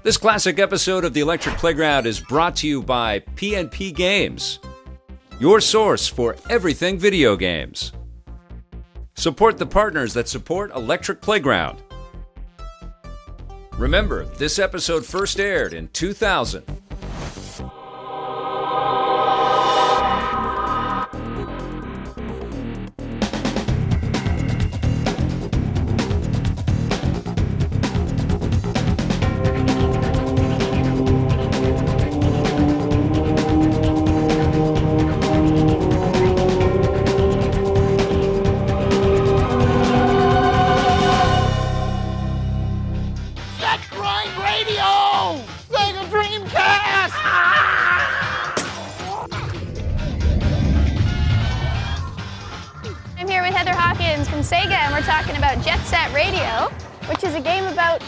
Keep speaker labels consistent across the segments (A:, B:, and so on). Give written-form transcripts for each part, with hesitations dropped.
A: This classic episode of the Electric Playground is brought to you by PNP Games, your source for everything video games. Support the partners that support Electric Playground. Remember, this episode first aired in 2000.
B: I'm here with Hawkins from SEGA, and we're talking about Jet Set Radio, which is a game about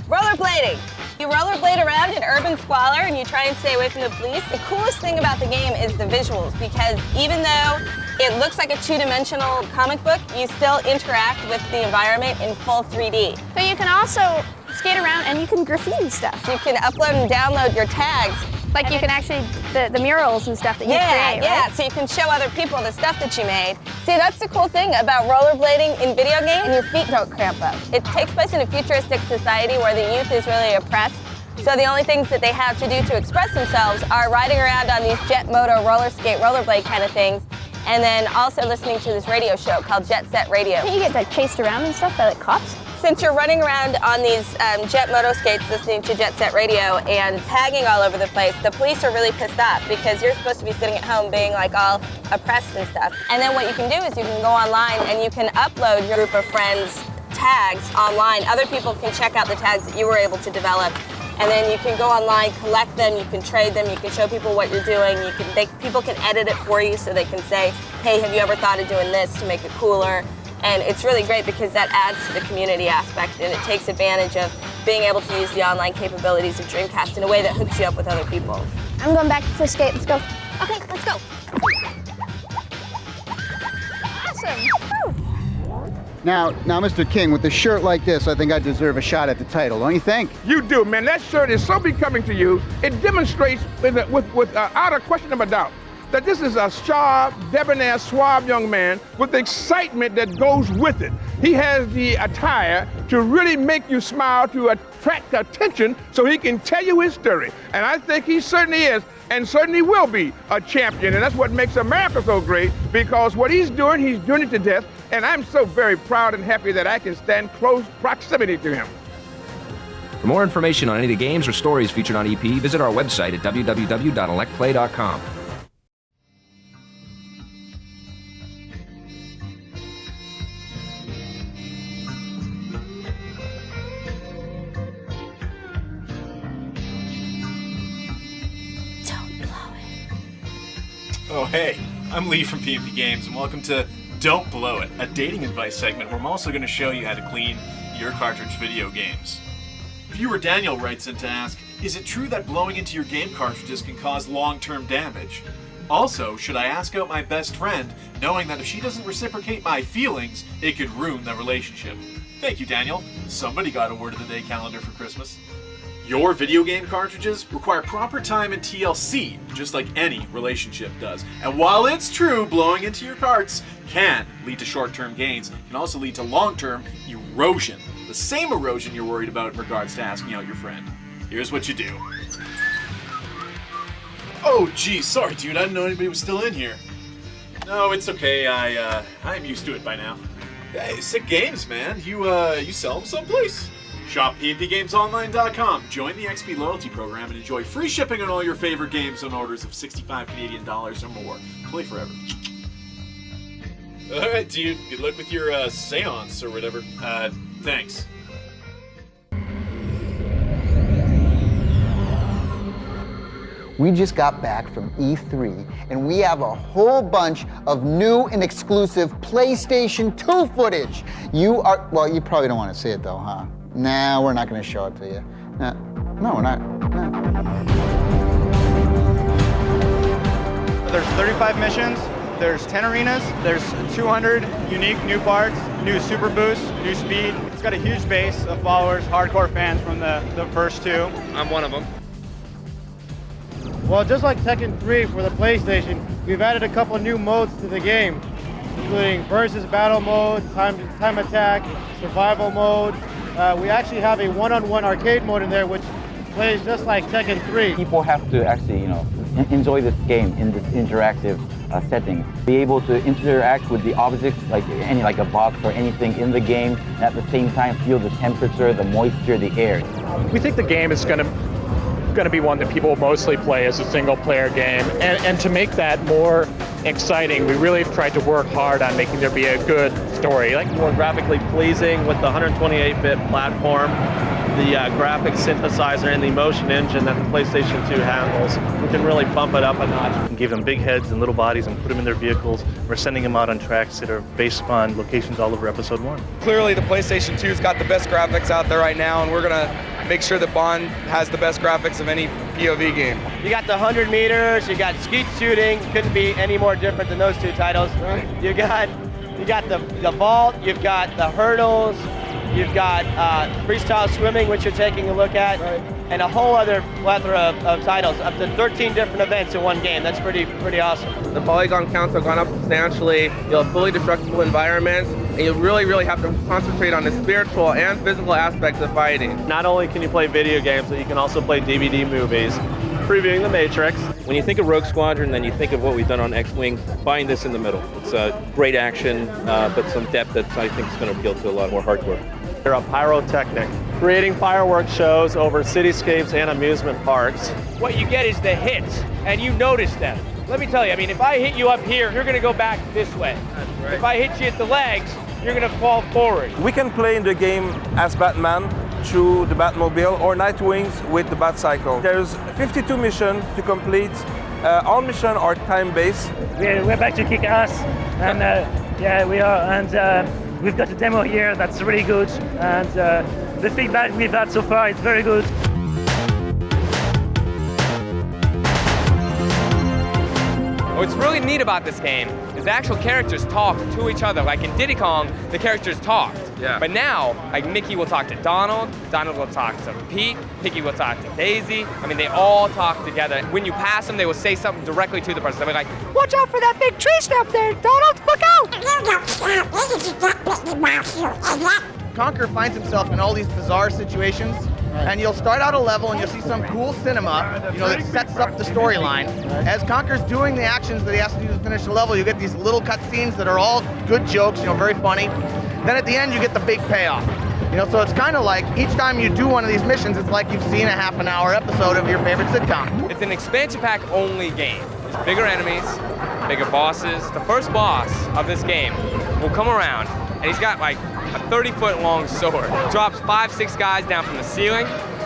C: rollerblading. You rollerblade around in urban squalor and you try and stay away from the police. The coolest thing about the game is the visuals, because even though it looks like a two-dimensional comic book, you still interact with the environment in full 3D.
B: So you can also skate around and you can graffiti stuff.
C: You can upload and download your tags.
B: Like you can actually, the murals and stuff that you create,
C: Yeah,
B: right?
C: so you can show other people the stuff that you made. See, that's the cool thing about rollerblading in video games, and your feet don't cramp up. It takes place in a futuristic society where the youth is really oppressed, so the only things that they have to do to express themselves are riding around on these jet moto, roller skate, rollerblade kind of things, and then also listening to this radio show called Jet Set Radio.
B: Can't you get like chased around and stuff by like cops?
C: Since you're running around on these jet moto skates listening to Jet Set Radio and tagging all over the place, the police are really pissed off because you're supposed to be sitting at home being like all oppressed and stuff. And then what you can do is you can go online and you can upload your group of friends' tags online. Other people can check out the tags that you were able to develop. And then you can go online, collect them, you can trade them, you can show people what you're doing, people can edit it for you so they can say, hey, have you ever thought of doing this to make it cooler? And it's really great because that adds to the community aspect, and it takes advantage of being able to use the online capabilities of Dreamcast in a way that hooks you up with other people.
B: I'm going back for skate, let's go.
C: Okay, let's go.
B: Awesome.
D: Now, Mr. King, with a shirt like this, I think I deserve a shot at the title, don't you think?
E: You do, man. That shirt is so becoming to you. It demonstrates without a question of a doubt that this is a sharp, debonair, suave young man with the excitement that goes with it. He has the attire to really make you smile, to attract attention so he can tell you his story. And I think he certainly is, and certainly will be, a champion. And that's what makes America so great, because what he's doing it to death. And I'm so very proud and happy that I can stand close proximity to him.
F: For more information on any of the games or stories featured on EP, visit our website at www.electplay.com.
G: Oh, hey, I'm Lee from PNP Games, and welcome to Don't Blow It, a dating advice segment where I'm also going to show you how to clean your cartridge video games. Viewer Daniel writes in to ask, is it true that blowing into your game cartridges can cause long-term damage? Also, should I ask out my best friend, knowing that if she doesn't reciprocate my feelings, it could ruin the relationship? Thank you, Daniel. Somebody got a word of the day calendar for Christmas. Your video game cartridges require proper time and TLC, just like any relationship does. And while it's true blowing into your carts can lead to short-term gains, it can also lead to long-term erosion. The same erosion you're worried about in regards to asking out your friend. Here's what you do. Oh, geez, sorry, dude. I didn't know anybody was still in here. No, it's okay. I'm used to it by now. Hey, sick games, man. You sell them someplace? Shop pnpgamesonline.com. Join the XP loyalty program and enjoy free shipping on all your favorite games on orders of 65 Canadian dollars or more. Play forever. Alright, dude. Good luck with your seance or whatever. Thanks.
D: We just got back from E3, and we have a whole bunch of new and exclusive PlayStation 2 footage. You probably don't want to see it though, huh? Nah, we're not going to show it to you. No, we're not. No.
H: There's 35 missions. There's 10 arenas, there's 200 unique new parts, new super boosts, new speed. It's got a huge base of followers, hardcore fans from the first two.
F: I'm one of them.
I: Well, just like Tekken 3 for the PlayStation, we've added a couple new modes to the game, including versus battle mode, time attack, survival mode. We actually have a one-on-one arcade mode in there, which plays just like Tekken 3.
J: People have to actually, enjoy this game in this interactive setting. Be able to interact with the objects, like a box or anything in the game, and at the same time feel the temperature, the moisture, the air.
K: We think the game is going to be one that people mostly play as a single-player game, and to make that more exciting, we really have tried to work hard on making there be a good story.
L: Like more graphically pleasing with the 128-bit platform, the graphics synthesizer and the motion engine that the PlayStation 2 handles. We can really bump it up a notch.
M: And give them big heads and little bodies and put them in their vehicles. We're sending them out on tracks that are based on locations all over Episode 1.
N: Clearly the PlayStation 2's got the best graphics out there right now, and we're going to make sure that Bond has the best graphics of any POV game.
O: You got the 100 meters, you got skeet shooting, couldn't be any more different than those two titles. You got the vault, you've got the hurdles, you've got freestyle swimming, which you're taking a look at, and a whole other plethora of titles, up to 13 different events in one game. That's pretty awesome.
P: The polygon counts have gone up substantially. You'll have fully destructible environments, and you really have to concentrate on the spiritual and physical aspects of fighting.
L: Not only can you play video games, but you can also play DVD movies, previewing The Matrix.
Q: When you think of Rogue Squadron, then you think of what we've done on X-Wing. Find this in the middle. It's great action, but some depth that I think is going to appeal to a lot more hardcore.
L: You're a pyrotechnic, creating fireworks shows over cityscapes and amusement parks.
R: What you get is the hits, and you notice them. Let me tell you, if I hit you up here, you're gonna go back this way.
P: That's right.
R: If I hit you at the legs, you're gonna fall forward.
S: We can play in the game as Batman through the Batmobile or Nightwings with the Batcycle. There's 52 missions to complete. All missions are time-based.
T: We're back to kick ass, and yeah, we are, and we've got a demo here that's really good, and the feedback we've had so far is very good.
U: What's really neat about this game is the actual characters talk to each other. Like in Diddy Kong, the characters talked.
P: Yeah.
U: But now, like Mickey will talk to Donald, Donald will talk to Pete, Piggy will talk to Daisy. They all talk together. When you pass them, they will say something directly to the person. They'll be like,
V: "Watch out for that big tree stump there, Donald, look out!"
W: Conker finds himself in all these bizarre situations, and you'll start out a level and you'll see some cool cinema, that sets up the storyline. As Conker's doing the actions that he has to do to finish the level, you get these little cutscenes that are all good jokes, very funny. Then at the end, you get the big payoff. So it's kind of like each time you do one of these missions, it's like you've seen a half-an-hour episode of your favorite sitcom.
U: it's an expansion pack only game. There's bigger enemies, bigger bosses. The first boss of this game will come around, and he's got like a 30-foot long sword. He drops 5-6 guys down from the ceiling.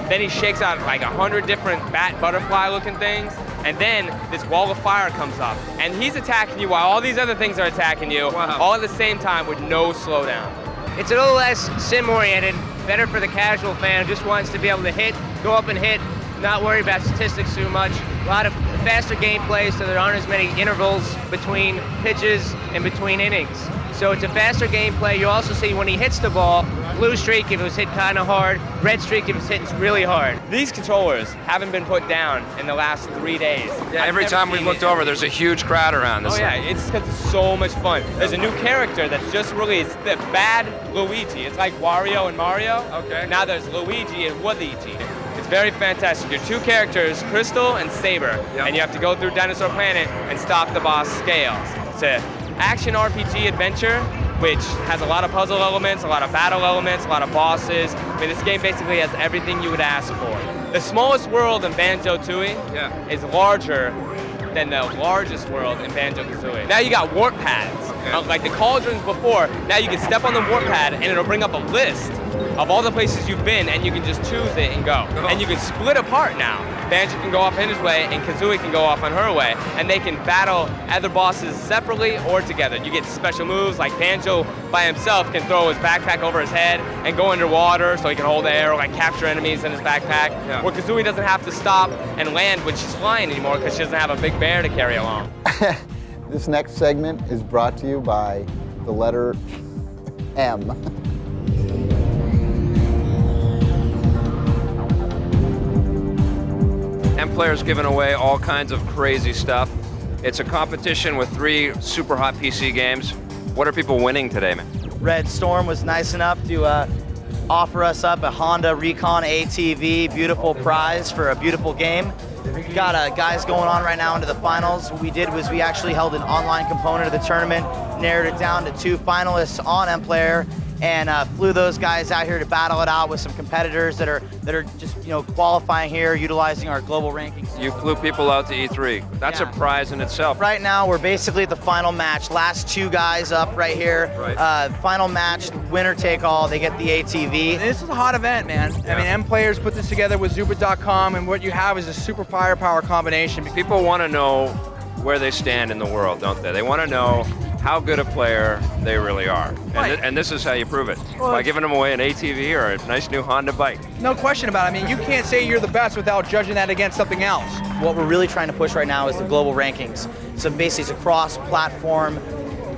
U: Then he shakes out like 100 different bat butterfly looking things. And then this wall of fire comes up. And he's attacking you while all these other things are attacking you, all at the same time with no slowdown.
R: It's a little less sim-oriented, better for the casual fan who just wants to be able to hit, go up and hit, not worry about statistics too much. A lot of faster gameplay, so there aren't as many intervals between pitches and between innings. So it's a faster gameplay. You also see when he hits the ball, blue streak if it was hit kind of hard, red streak if it's hit really hard.
U: These controllers haven't been put down in the last 3 days.
F: Yeah, every time we've looked over, there's a huge crowd around this.
U: Oh yeah, it's because it's so much fun. There's a new character that's just released, the Bad Luigi. It's like Wario and Mario. Okay. Now there's Luigi and Waluigi. It's very fantastic. Your two characters, Crystal and Saber, and you have to go through Dinosaur Planet and stop the boss Scales. It's an action RPG adventure, which has a lot of puzzle elements, a lot of battle elements, a lot of bosses. This game basically has everything you would ask for. The smallest world in Banjo-Tooie is larger than the largest world in Banjo-Kazooie. Now you got warp pads. Like the cauldrons before, now you can step on the warp pad and it'll bring up a list of all the places you've been, and you can just choose it and go. And you can split apart now. Banjo can go off in his way, and Kazooie can go off on her way, and they can battle other bosses separately or together. You get special moves, like Banjo by himself can throw his backpack over his head and go underwater so he can hold the air or like capture enemies in his backpack. Where Kazooie doesn't have to stop and land when she's flying anymore because she doesn't have a big bear to carry along.
D: This next segment is brought to you by the letter M.
F: MPlayer's giving away all kinds of crazy stuff. It's a competition with 3 super hot PC games. What are people winning today, man?
A: Red Storm was nice enough to offer us up a Honda Recon ATV, beautiful prize for a beautiful game. We've got guys going on right now into the finals. What we did was we actually held an online component of the tournament, narrowed it down to 2 finalists on MPlayer, and flew those guys out here to battle it out with some competitors that are just qualifying here, utilizing our global rankings.
F: You flew people out to E3. That's a prize in itself.
A: Right now, we're basically at the final match. Last 2 guys up right here.
F: Right.
A: Final match, winner take all. They get the ATV.
W: This is a hot event, man. I mean, MPlayers put this together with Zubat.com, and what you have is a super firepower combination.
F: People want to know where they stand in the world, don't they? They want to know how good a player they really are. And this is how you prove it. By giving them away an ATV or a nice new Honda bike.
W: No question about it. I mean, you can't say you're the best without judging that against something else.
A: What we're really trying to push right now is the global rankings. So basically it's a cross-platform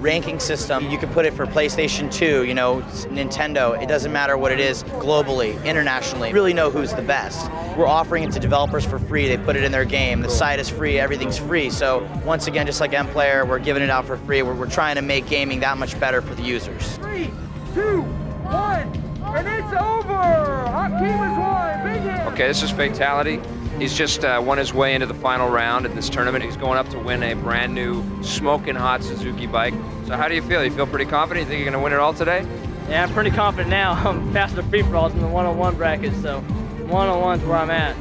A: ranking system. You can put it for PlayStation 2, Nintendo. It doesn't matter what it is, globally, internationally. Really know who's the best. We're offering it to developers for free. They put it in their game. The site is free, everything's free. So once again, just like MPlayer, we're giving it out for free. We're trying to make gaming that much better for the users.
W: 3, 2, 1, and it's over! Hakim has won! Big hit!
F: Okay, this is Fatality. He's just won his way into the final round in this tournament. He's going up to win a brand new smoking hot Suzuki bike. So how do you feel? You feel pretty confident? You think you're going to win it all today?
B: Yeah, I'm pretty confident now. I'm past the free-for-alls in the one-on-one bracket, so one-on-one's where I'm at.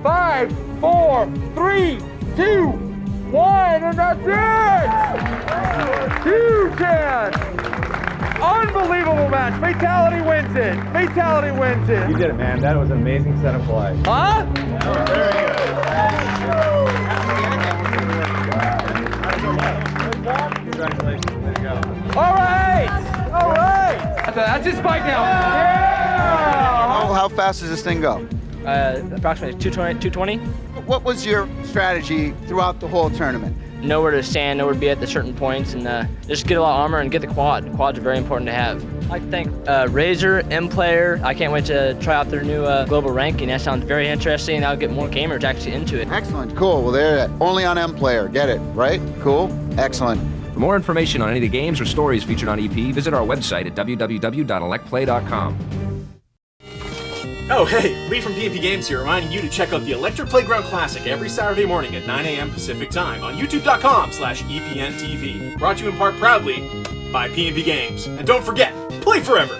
W: 5, 4, 3, 2, 1, and that's it! 2-10! Unbelievable match. Fatality wins it. Fatality wins it.
J: You did it, man. That was an amazing set of play.
W: Huh?
J: That was very good. Congratulations. There you go.
W: All right. All right. That's his bike now. Yeah.
D: How fast does this thing go?
B: Approximately 220.
D: What was your strategy throughout the whole tournament?
B: Know where to stand, know where to be at the certain points, and just get a lot of armor and get the quad. Quads are very important to have. I'd like to thank Razer, MPlayer. I can't wait to try out their new global ranking. That sounds very interesting, and I'll get more gamers actually into it.
D: Excellent, cool. Well, there, only on MPlayer. Get it, right? Cool, excellent.
F: For more information on any of the games or stories featured on EP, visit our website at www.electplay.com.
G: Oh hey, Lee from PNP Games here, reminding you to check out the Electric Playground Classic every Saturday morning at 9 a.m. Pacific Time on youtube.com/EPNTV. Brought to you in part proudly by PNP Games. And don't forget, play forever!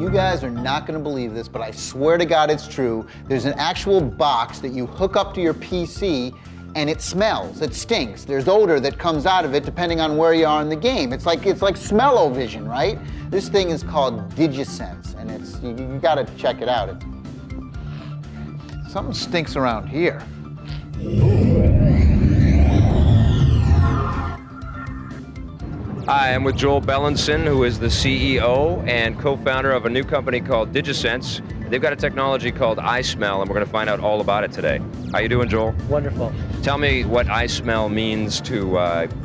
D: You guys are not going to believe this, but I swear to God it's true. There's an actual box that you hook up to your PC and it smells, it stinks. There's odor that comes out of it depending on where you are in the game. It's like smell-o-vision, right? This thing is called Digisents, and you gotta check it out. Something stinks around here.
F: Hi, I'm with Joel Bellinson, who is the CEO and co-founder of a new company called Digisents. They've got a technology called iSmell, and we're going to find out all about it today. How you doing, Joel?
B: Wonderful.
F: Tell me what iSmell means to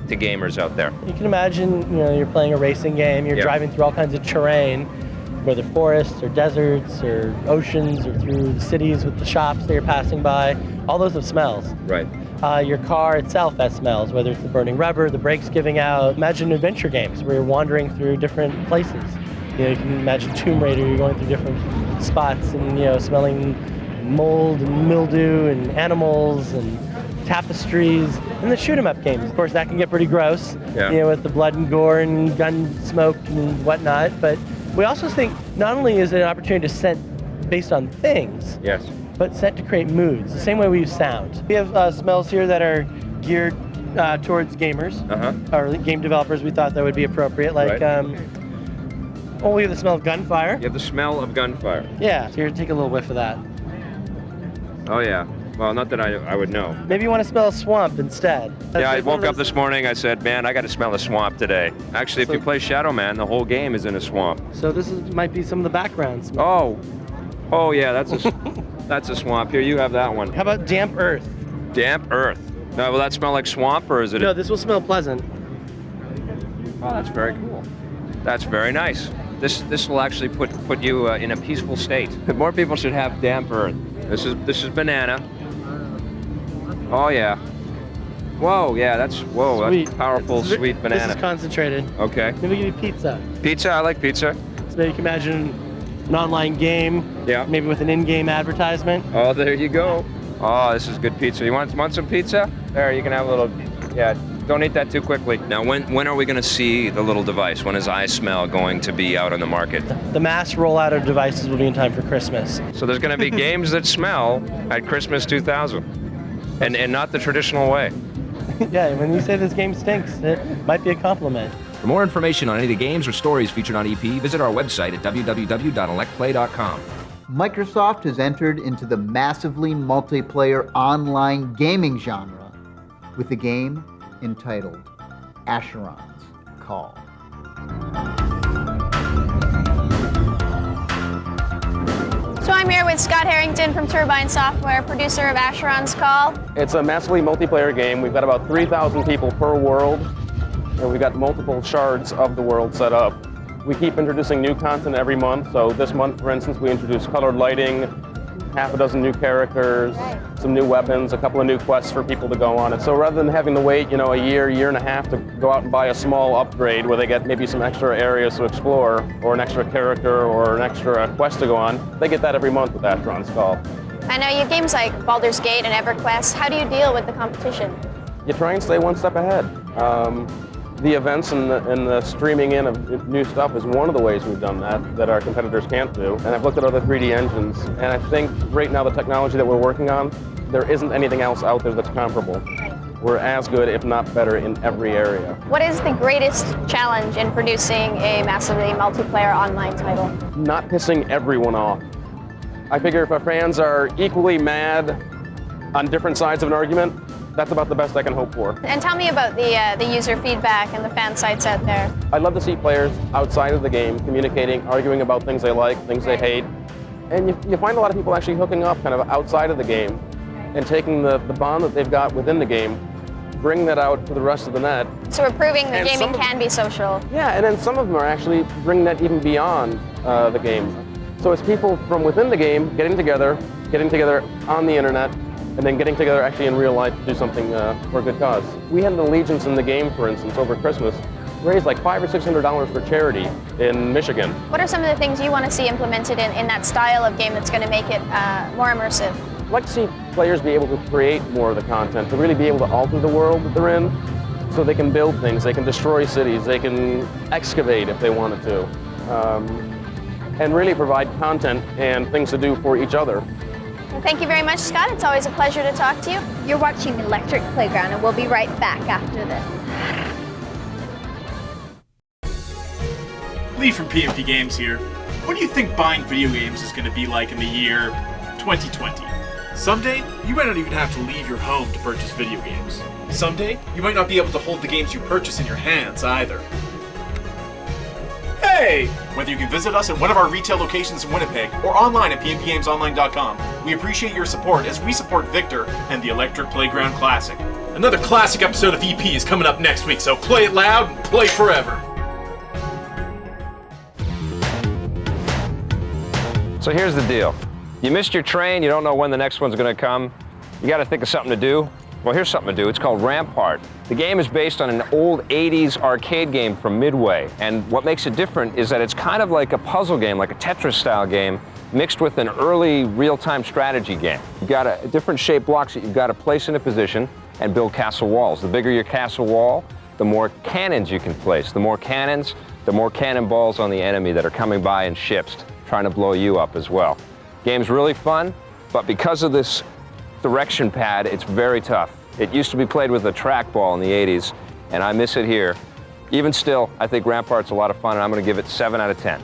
F: gamers out there.
B: You can imagine, you're playing a racing game. You're driving through all kinds of terrain, whether forests or deserts or oceans or through the cities with the shops that you're passing by. All those have smells.
F: Right.
B: Your car itself has smells, whether it's the burning rubber, the brakes giving out. Imagine adventure games where you're wandering through different places. You can imagine Tomb Raider, you're going through different spots and smelling mold and mildew and animals and tapestries. And the shoot 'em up games, of course, that can get pretty gross, with the blood and gore and gun smoke and whatnot. But we also think not only is it an opportunity to scent based on things, but scent to create moods, the same way we use sound. We have smells here that are geared towards gamers, or game developers. We thought that would be appropriate, like we have the smell of gunfire.
F: You have the smell of gunfire.
B: Yeah, so here, take a little whiff of that.
F: Oh yeah, well, not that I would know.
B: Maybe you want to smell a swamp instead.
F: Yeah, I woke up this morning, I said, man, I got to smell a swamp today. Actually, if you play Shadow Man, the whole game is in a swamp.
B: So this might be some of the background smell.
F: Oh yeah, that's a... That's a swamp. Here, you have that one.
B: How about damp earth?
F: Damp earth. No, will that smell like swamp, or is it?
B: No, this will smell pleasant.
F: Oh, that's very cool. That's very nice. This will actually put you in a peaceful state. More people should have damp earth. This is banana. Oh yeah. Whoa, yeah, that's that's powerful, sweet banana.
B: This is concentrated.
F: Okay.
B: Maybe give you pizza.
F: Pizza, I like pizza.
B: So maybe you can imagine an online game.
F: Yeah.
B: Maybe with an in-game advertisement.
F: Oh, there you go. Oh, this is good pizza. You want some pizza? There, you can have a little. Yeah. Don't eat that too quickly. Now, when are we going to see the little device? When is iSmell going to be out on the market?
B: The mass rollout of devices will be in time for Christmas.
F: So there's going to be games that smell at Christmas 2000, and not the traditional way.
B: Yeah, when you say this game stinks, it might be a compliment.
C: For more information on any of the games or stories featured on EP, visit our website at www.electplay.com.
D: Microsoft has entered into the massively multiplayer online gaming genre with a game entitled Asheron's Call.
E: So I'm here with Scott Harrington from Turbine Software, producer of Asheron's Call.
H: It's a massively multiplayer game. We've got about 3,000 people per world, and we've got multiple shards of the world set up. We keep introducing new content every month. So this month, for instance, we introduced colored lighting, half a dozen new characters, some new weapons, a couple of new quests for people to go on. And so rather than having to wait, a year and a half to go out and buy a small upgrade where they get maybe some extra areas to explore, or an extra character, or an extra quest to go on, they get that every month with Asheron's Call.
E: I know you have games like Baldur's Gate and EverQuest. How do you deal with the competition?
H: You try and stay one step ahead. The events and the streaming in of new stuff is one of the ways we've done that our competitors can't do. And I've looked at other 3D engines, and I think right now the technology that we're working on, there isn't anything else out there that's comparable. We're as good, if not better, in every area.
E: What is the greatest challenge in producing a massively multiplayer online title?
H: Not pissing everyone off. I figure if our fans are equally mad on different sides of an argument, that's about the best I can hope for.
E: And tell me about the user feedback and the fan sites out there.
H: I'd love to see players outside of the game communicating, arguing about things they like, things they hate. And you find a lot of people actually hooking up kind of outside of the game and taking the bond that they've got within the game, bring that out to the rest of the net.
E: So we're proving that gaming can be social.
H: Yeah, and then some of them are actually bringing that even beyond the game. So it's people from within the game getting together on the internet, and then getting together actually in real life to do something for a good cause. We had an allegiance in the game, for instance, over Christmas, raised like $500 or $600 for charity in Michigan.
E: What are some of the things you want to see implemented in that style of game that's going to make it more immersive?
H: I'd like to see players be able to create more of the content, to really be able to alter the world that they're in, so they can build things, they can destroy cities, they can excavate if they wanted to, and really provide content and things to do for each other.
E: Well, thank you very much, Scott. It's always a pleasure to talk to you.
X: You're watching Electric Playground, and we'll be right back after this.
G: Lee from PMP Games here. What do you think buying video games is going to be like in the year 2020? Someday, you might not even have to leave your home to purchase video games. Someday, you might not be able to hold the games you purchase in your hands either. Hey! Whether you can visit us at one of our retail locations in Winnipeg or online at pmpgamesonline.com, we appreciate your support as we support Victor and the Electric Playground Classic. Another classic episode of EP is coming up next week, so play it loud and play forever.
F: So here's the deal. You missed your train, you don't know when the next one's going to come. You got to think of something to do. Well, here's something to do. It's called Rampart. The game is based on an old 80s arcade game from Midway. And what makes it different is that it's kind of like a puzzle game, like a Tetris-style game, mixed with an early real-time strategy game. You've got different shaped blocks that you've got to place in a position and build castle walls. The bigger your castle wall, the more cannons you can place. The more cannons, the more cannonballs on the enemy that are coming by in ships, trying to blow you up as well. Game's really fun, but because of this direction pad, it's very tough. It used to be played with a trackball in the 80s, and I miss it here. Even still, I think Rampart's a lot of fun, and I'm going to give it 7 out of 10.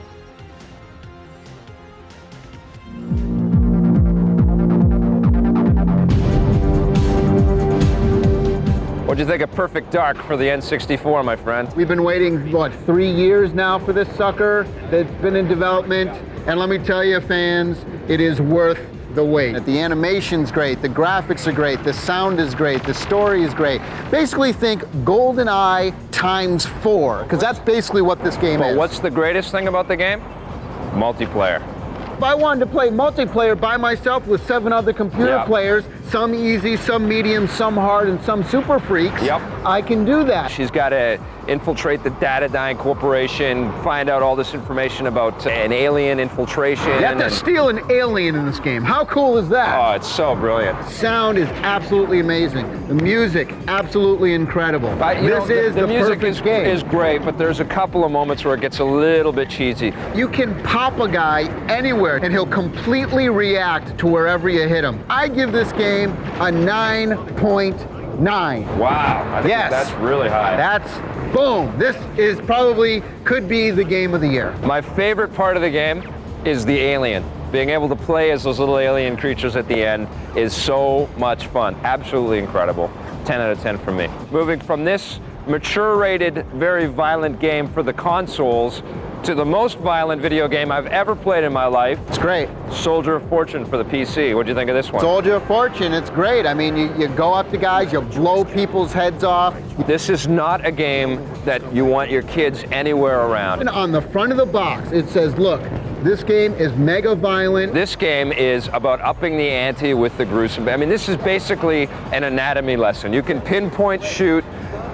F: What'd you think of Perfect Dark for the N64, my friend?
D: We've been waiting, what, 3 years now for this sucker? It's been in development, and let me tell you, fans, it is worth the wait. The animation's great, the graphics are great, the sound is great, the story is great. Basically think GoldenEye times 4, because that's basically what this game is.
F: But what's the greatest thing about the game? Multiplayer.
D: If I wanted to play multiplayer by myself with 7 other computer players, some easy, some medium, some hard, and some super freaks, I can do that.
F: She's got to infiltrate the Datadyne Corporation, find out all this information about an alien infiltration.
D: You have to steal an alien in this game. How cool is that?
F: Oh, it's so brilliant.
D: Sound is absolutely amazing. The music, absolutely incredible.
F: The music is great, but there's a couple of moments where it gets a little bit cheesy.
D: You can pop a guy anywhere and he'll completely react to wherever you hit him. I give this game a 9.9.
F: Wow, I think that's really high.
D: That's boom. This is probably, could be the game of the year.
F: My favorite part of the game is the alien. Being able to play as those little alien creatures at the end is so much fun. Absolutely incredible. 10 out of 10 from me. Moving from this mature-rated, very violent game for the consoles to the most violent video game I've ever played in my life.
D: It's great.
F: Soldier of Fortune for the PC. What'd you think of this one?
D: Soldier of Fortune, it's great. I mean, you go up to guys, you blow people's heads off.
F: This is not a game that you want your kids anywhere around.
D: And on the front of the box, it says, look, this game is mega violent.
F: This game is about upping the ante with the gruesome. I mean, this is basically an anatomy lesson. You can pinpoint shoot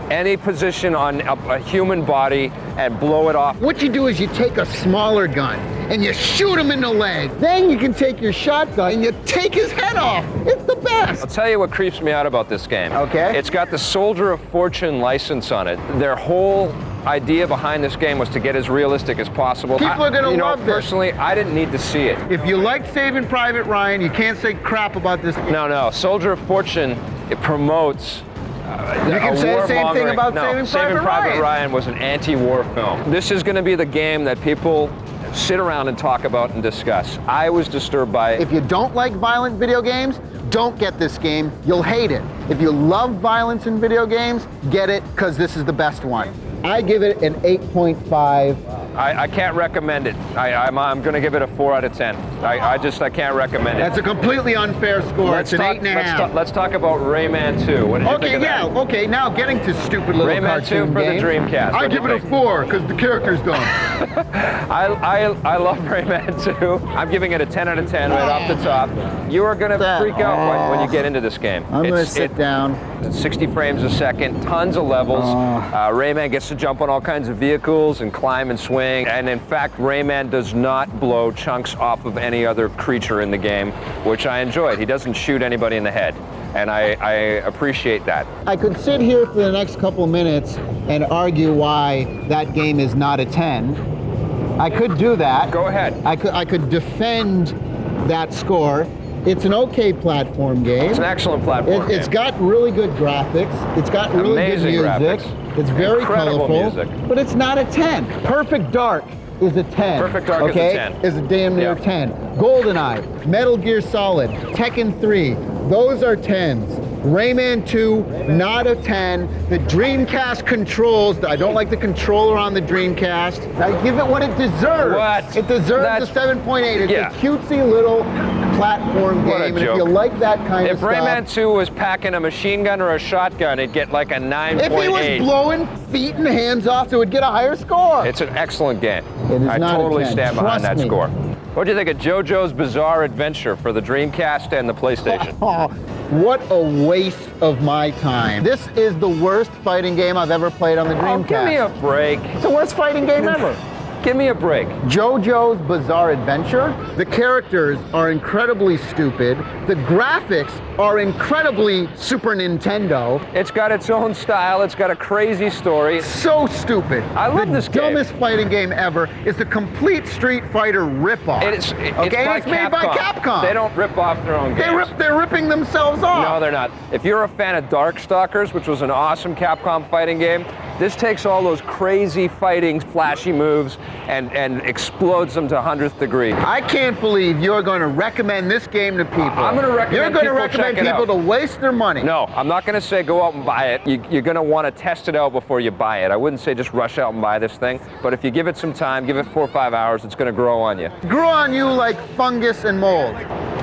F: any position on a human body and blow it off.
D: What you do is you take a smaller gun and you shoot him in the leg. Then you can take your shotgun and you take his head off. It's the best.
F: I'll tell you what creeps me out about this game.
D: Okay.
F: It's got the Soldier of Fortune license on it. Their whole idea behind this game was to get as realistic as possible.
D: People are gonna love this.
F: Personally, I didn't need to see it.
D: If you like Saving Private Ryan, you can't say crap about this game.
F: No. Soldier of Fortune, it promotes
D: you can say the same thing about Saving
F: Private Ryan was an anti-war film. This is going to be the game that people sit around and talk about and discuss. I was disturbed by it.
D: If you don't like violent video games, don't get this game. You'll hate it. If you love violence in video games, get it, because this is the best one. I give it an 8.5.
F: I can't recommend it. I'm going to give it a 4 out of 10. I can't recommend it.
D: That's a completely unfair score. It's an 8.5.
F: Let's talk about Rayman 2. What did you think of that?
D: Okay, now getting to stupid little
F: Rayman
D: cartoon
F: 2 for
D: games,
F: the Dreamcast.
D: I give it a 4 because the character's dumb.
F: I love Rayman 2. I'm giving it a 10 out of 10 right off the top. You are going to freak out when you get into this game.
D: I'm going to sit down.
F: 60 frames a second, tons of levels. Rayman gets to jump on all kinds of vehicles and climb and swing. And in fact, Rayman does not blow chunks off of any other creature in the game, which I enjoyed. He doesn't shoot anybody in the head. And I appreciate that.
D: I could sit here for the next couple minutes and argue why that game is not a 10. I could do that.
F: Go ahead.
D: I could defend that score. It's an okay platform game.
F: It's an excellent platform game.
D: It's got really good graphics. It's got really
F: Amazing
D: good music.
F: graphics.
D: It's very
F: Incredible
D: colorful.
F: music.
D: But it's not a 10. Perfect Dark is a 10.
F: Perfect Dark is a 10.
D: Is a damn near 10. GoldenEye, Metal Gear Solid, Tekken 3, those are 10s. Rayman 2, not a 10. The Dreamcast controls, I don't like the controller on the Dreamcast. I give it what it deserves.
F: What?
D: It deserves a 7.8. It's a cutesy little platform game, and if you like that kind of
F: If
D: stuff.
F: Rayman 2 was packing a machine gun or a shotgun, it'd get like a 9.8.
D: If he was blowing feet and hands off, it would get a higher score.
F: It's an excellent game.
D: It is
F: I
D: not
F: totally
D: a 10.
F: stand behind
D: Trust
F: that
D: me.
F: score. What do you think of JoJo's Bizarre Adventure for the Dreamcast and the PlayStation?
D: What a waste of my time. This is the worst fighting game I've ever played on the Dreamcast.
F: Give me a break.
D: It's the worst fighting game ever.
F: Give me a break.
D: JoJo's Bizarre Adventure. The characters are incredibly stupid. The graphics are incredibly Super Nintendo.
F: It's got its own style. It's got a crazy story.
D: So stupid.
F: I love this game.
D: The dumbest fighting game ever. It's a complete Street Fighter ripoff.
F: It's
D: made by Capcom.
F: They don't rip off their own games.
D: They're ripping themselves off.
F: No, they're not. If you're a fan of Darkstalkers, which was an awesome Capcom fighting game, this takes all those crazy fighting, flashy moves and explodes them to 100th degree.
D: I can't believe you're going to recommend this game to people.
F: I'm going to recommend
D: people to waste their money.
F: No, I'm not going to say go out and buy it. You're going to want to test it out before you buy it. I wouldn't say just rush out and buy this thing, but if you give it some time, give it 4 or 5 hours, it's going to grow on you.
D: Grow on you like fungus and mold.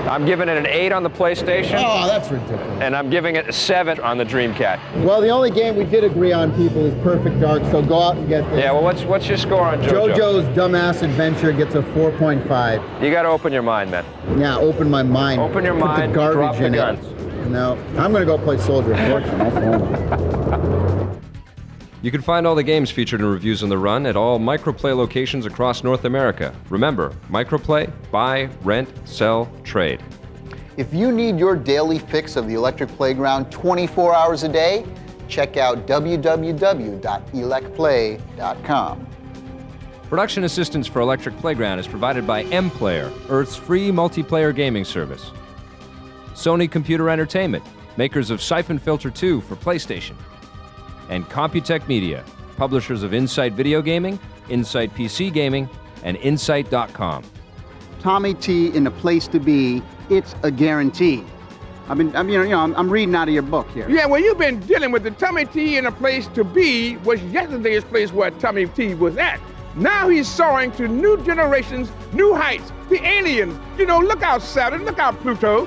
F: I'm giving it an 8 on the PlayStation.
D: Oh, that's ridiculous.
F: And I'm giving it a 7 on the Dreamcast.
D: Well, the only game we did agree on, people, is Perfect Dark, so go out and get this.
F: Yeah, well, what's your score on JoJo?
D: JoJo's Dumbass Adventure gets a 4.5.
F: You got to open your mind, man.
D: Yeah, open my mind.
F: Open your
D: Put
F: mind,
D: the garbage
F: drop the
D: in
F: guns.
D: it. No, I'm going to go play Soldier of Fortune. That's the one.
C: You can find all the games featured in reviews on the run at all Microplay locations across North America. Remember, Microplay, buy, rent, sell, trade.
D: If you need your daily fix of the Electric Playground 24 hours a day, check out www.elecplay.com.
C: Production assistance for Electric Playground is provided by MPlayer, Earth's free multiplayer gaming service. Sony Computer Entertainment, makers of Siphon Filter 2 for PlayStation. And Computech Media, publishers of Insight Video Gaming, Insight PC Gaming, and Insight.com.
I: Tommy T in the place to be, it's a guarantee. I'm reading out of your book here.
K: Yeah, well, you've been dealing with the Tommy T in a place to be was yesterday's place where Tommy T was at. Now he's soaring to new generations, new heights. The aliens, look out Saturn, look out Pluto.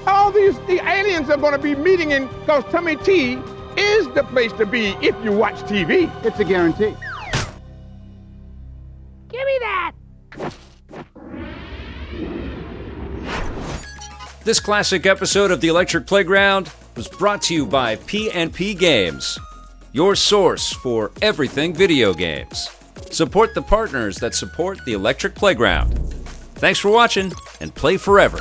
K: All the aliens are going to be meeting in because Tommy T is the place to be if you watch TV.
I: It's a guarantee.
V: Give me that!
M: This classic episode of The Electric Playground was brought to you by P&P Games, your source for everything video games. Support the partners that support The Electric Playground. Thanks for watching, and play forever.